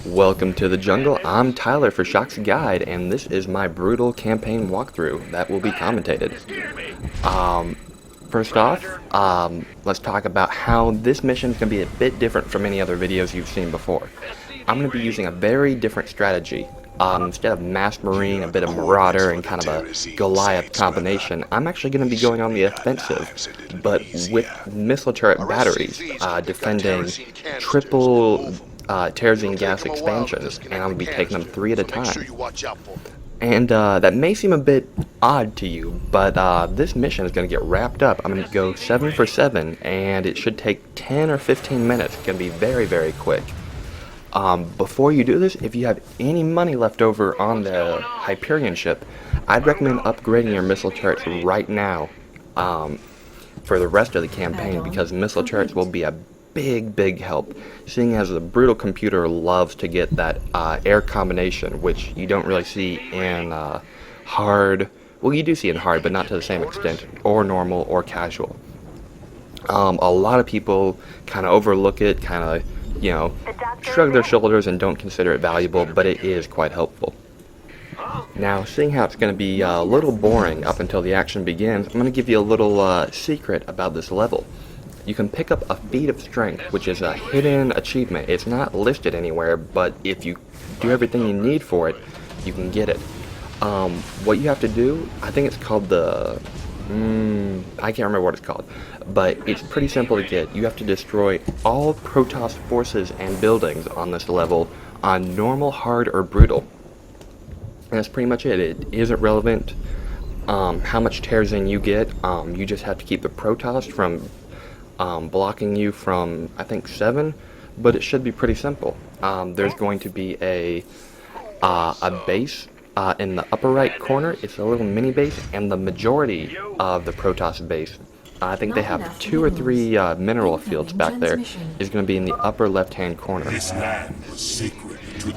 Welcome to the jungle. I'm Tyler for ShokzSC Guide, and this is my brutal campaign walkthrough that will be commentated. First off, let's talk about how this mission is going to be a bit different from any other videos you've seen before. I'm going to be using a very different strategy. Instead of Masked Marine, a bit of Marauder, and kind of a Goliath combination, I'm actually going to be going on the offensive, but with missile turret batteries, defending triple Terrazine gas expansions, and I'm going to be taking them 3 at a time. And that may seem a bit odd to you, but this mission is going to get wrapped up. I'm going to go 7 for 7, and it should take 10 or 15 minutes. It's going to be very, very quick. Before you do this, if you have any money left over on the Hyperion ship, I'd recommend upgrading your missile turrets right now for the rest of the campaign, because missile turrets will be a big help, seeing as the brutal computer loves to get that air combination, which you don't really see in hard. Well, you do see in hard, but not to the same extent, or normal, or casual. A lot of people kind of overlook it, kind of, you know, shrug their shoulders and don't consider it valuable, but it is quite helpful. Now, seeing how it's going to be a little boring up until the action begins, I'm going to give you a little secret about this level. You can pick up a feat of strength, which is a hidden achievement. It's not listed anywhere, but if you do everything you need for it, you can get it. What you have to do, I think it's called the... I can't remember what it's called, but it's pretty simple to get. You have to destroy all Protoss forces and buildings on this level on normal, hard, or brutal. And that's pretty much it. It isn't relevant how much Terrazine you get. You just have to keep the Protoss from blocking you from, I think, 7, but it should be pretty simple. There's going to be a base in the upper right corner. It's a little mini base, and the majority of the Protoss base, I think they have 2 or 3 mineral fields back there, is going to be in the upper left hand corner.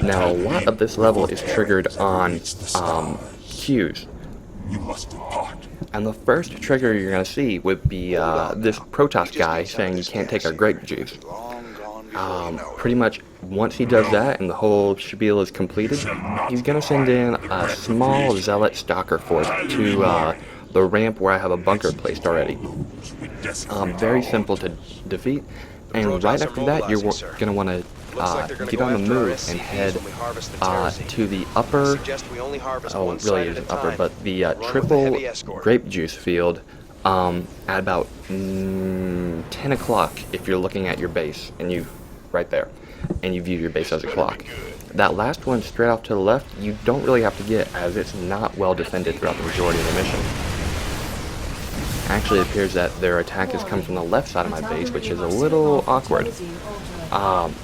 Now, a lot of this level is triggered on cues. And the first trigger you're going to see would be this Protoss guy saying you can't take our grape juice. Pretty much once he does that and the whole spiel is completed, he's going to send in a small Zealot Stalker force to the ramp where I have a bunker placed already. Very simple to defeat, and right after that you're going to want to get on the move and head to the upper, oh it really isn't upper, but the triple grape juice field at about 10 o'clock if you're looking at your base, and you, right there, and you view your base as a clock. That last one straight off to the left, you don't really have to get, as it's not well defended throughout the majority of the mission. Actually, it appears that their attack has come from the left side of my base, which is a little awkward.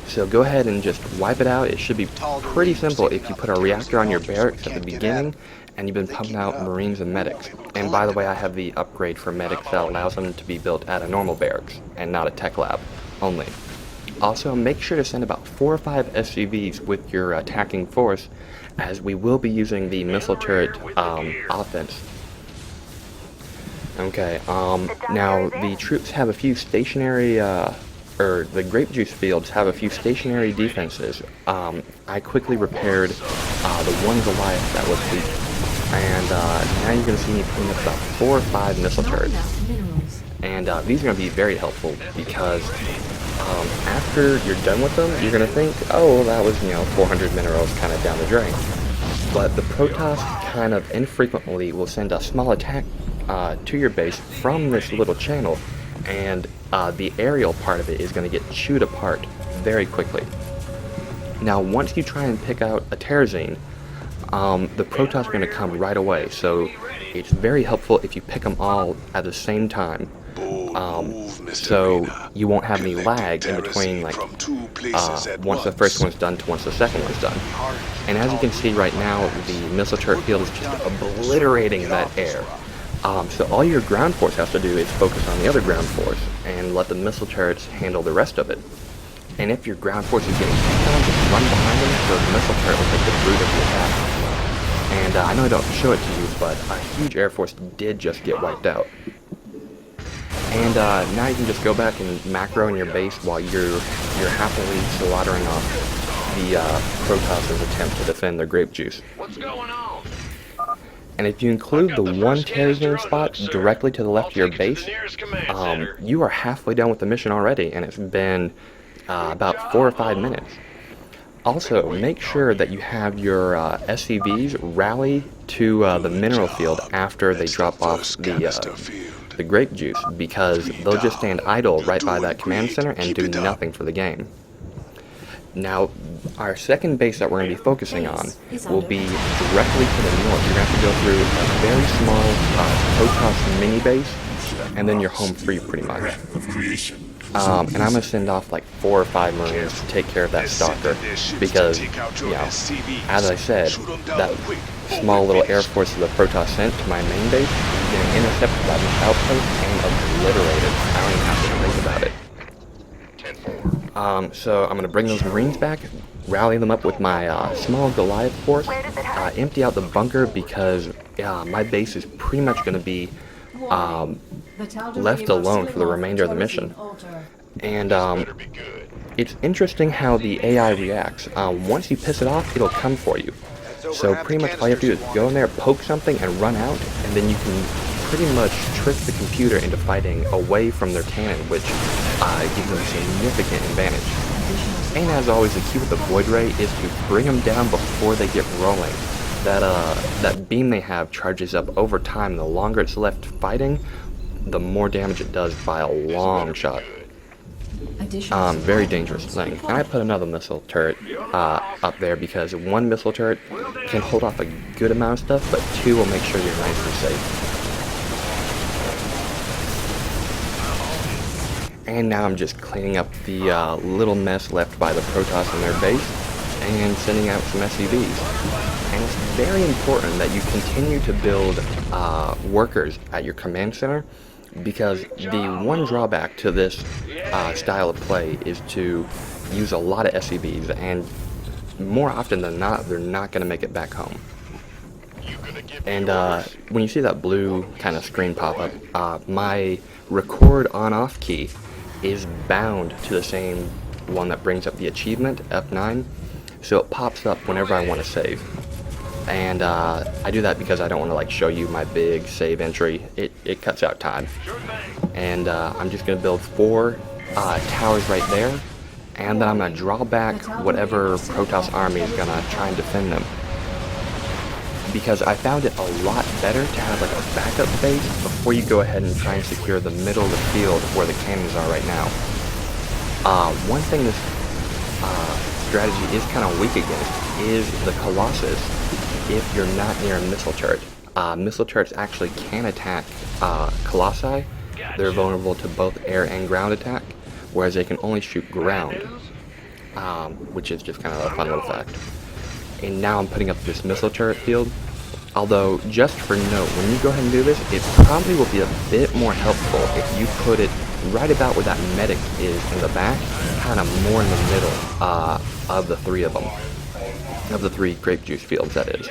So go ahead and just wipe it out. It should be pretty simple if you put a reactor on your barracks at the beginning and you've been pumping out Marines and medics. And by the way, I have the upgrade for medics that allows them to be built at a normal barracks and not a tech lab only. Also, make sure to send about 4 or 5 SCVs with your attacking force, as we will be using the missile turret offense. Okay, now the troops have a few stationary, or the grape juice fields have a few stationary defenses. I quickly repaired the one Goliath that was weak, and now you're going to see me putting up about 4 or 5 missile turrets. And these are going to be very helpful, because after you're done with them, you're going to think, oh, well, that was, 400 minerals kind of down the drain. But the Protoss kind of infrequently will send a small attack to your base from this little channel, and the aerial part of it is going to get chewed apart very quickly. Now, once you try and pick out a Terrazine, the Protoss are going to come right away, so it's very helpful if you pick them all at the same time, so you won't have any lag in between, like, once the first one's done to once the second one's done. And as you can see right now, the missile turret field is just obliterating that air. So all your ground force has to do is focus on the other ground force and let the missile turrets handle the rest of it. And if your ground force is getting picked on, just run behind them, so the missile turret will take the brunt of the attack. And I know I don't show it to you, but a huge air force did just get wiped out. And now you can just go back and macro in your base while you're happily slaughtering off the Protoss' attempt to defend their grape juice. What's going on? And if you include the one Terrazine spot directly to the left of your base, you are halfway done with the mission already, and it's been about 4 or 5 minutes. Also, make sure that you have your SCVs rally to the mineral field after they drop off the grape juice, because they'll just stand idle right by that command center and do nothing for the game. Now, our second base that we're going to be focusing on will be directly to the north. You're going to have to go through a very small Protoss mini base, and then you're home free pretty much. And I'm going to send off like 4 or 5 Marines to take care of that stalker, because, you know, as I said, that small little air force that the Protoss sent to my main base is going to intercept that outpost and obliterate it. I don't even have to think about it. So I'm going to bring those Marines back, rally them up with my small Goliath force, empty out the bunker, because my base is pretty much going to be left alone for the remainder of the mission. And it's interesting how the AI reacts. Once you piss it off, it'll come for you. So pretty much all you have to do is go in there, poke something, and run out, and then you can pretty much trick the computer into fighting away from their cannon, which gives them a significant advantage. And as always, the key with the Void Ray is to bring them down before they get rolling. That beam they have charges up over time. The longer it's left fighting, the more damage it does by a long shot. Very dangerous thing. And I put another missile turret up there, because one missile turret can hold off a good amount of stuff, but 2 will make sure you're nice and safe. And now I'm just cleaning up the little mess left by the Protoss in their base and sending out some SCVs. And it's very important that you continue to build workers at your command center, because the one drawback to this style of play is to use a lot of SCVs, and more often than not, they're not going to make it back home. And when you see that blue kind of screen pop up, my record on-off key is bound to the same one that brings up the achievement, F9, so it pops up whenever I want to save. And I do that because I don't want to like show you my big save entry. It cuts out time. And I'm just going to build 4 towers right there, and then I'm going to draw back whatever Protoss army is going to try and defend them. Because I found it a lot better to have like a backup base before you go ahead and try and secure the middle of the field where the cannons are right now. One thing this strategy is kind of weak against is the Colossus if you're not near a missile turret. Missile turrets actually can attack Colossi. They're vulnerable to both air and ground attack, whereas they can only shoot ground, which is just kind of a fun little fact. And now I'm putting up this missile turret field. Although, just for note, when you go ahead and do this, it probably will be a bit more helpful if you put it right about where that medic is in the back, kind of more in the middle of the 3 of them. Of the 3 grape juice fields, that is.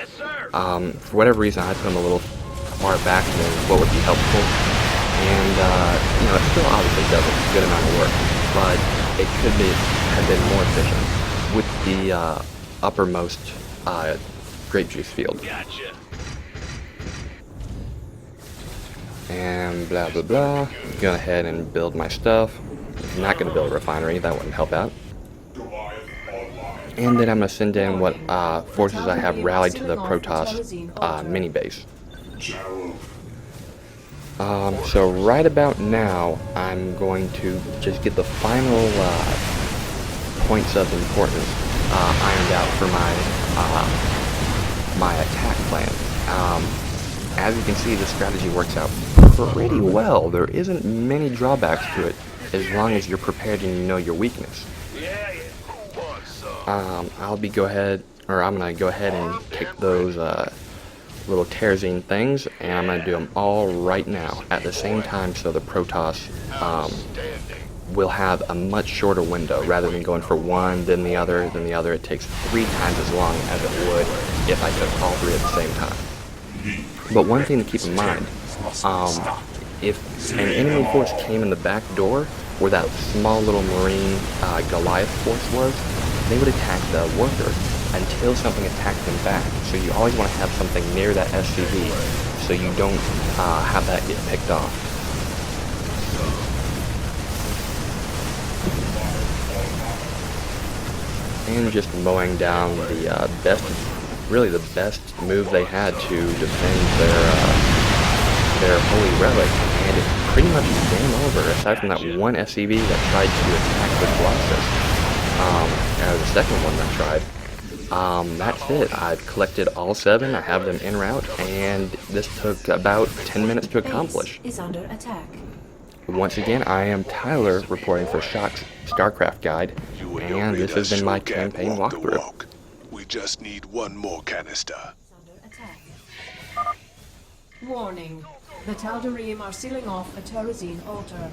For whatever reason, I put them a little far back than what would be helpful. And, you know, it still obviously does a good amount of work, but it could have been more efficient with the uppermost grape juice field. Gotcha. And blah blah blah. Go ahead and build my stuff. I'm not going to build a refinery, that wouldn't help out. And then I'm going to send in what forces I have rallied to the Protoss mini base. So right about now, I'm going to just get the final points of importance ironed out for my attack plan. As you can see, the strategy works out pretty well. There isn't many drawbacks to it, as long as you're prepared and you know your weakness. I'm gonna go ahead and take those little Terrazine things, and I'm gonna do them all right now at the same time, so the Protoss will have a much shorter window. Rather than going for one, then the other, then the other, it takes 3 times as long as it would if I took all 3 at the same time. But one thing to keep in mind, if an enemy force came in the back door where that small little Marine Goliath force was, they would attack the worker until something attacked them back. So you always want to have something near that SCV so you don't have that get picked off. And just mowing down the really the best move they had to defend their Holy Relic, and it's pretty much game over, aside from that one SCV that tried to attack the Colossus, the second one that tried. That's it. I've collected all 7, I have them en route, and this took about 10 minutes to accomplish. Is under attack. Once again, I am Tyler, reporting for Shock's Starcraft Guide, and this has been my campaign walkthrough. We just need one more canister. Under attack. Warning. The Tal'Darim are sealing off a Terrazine altar.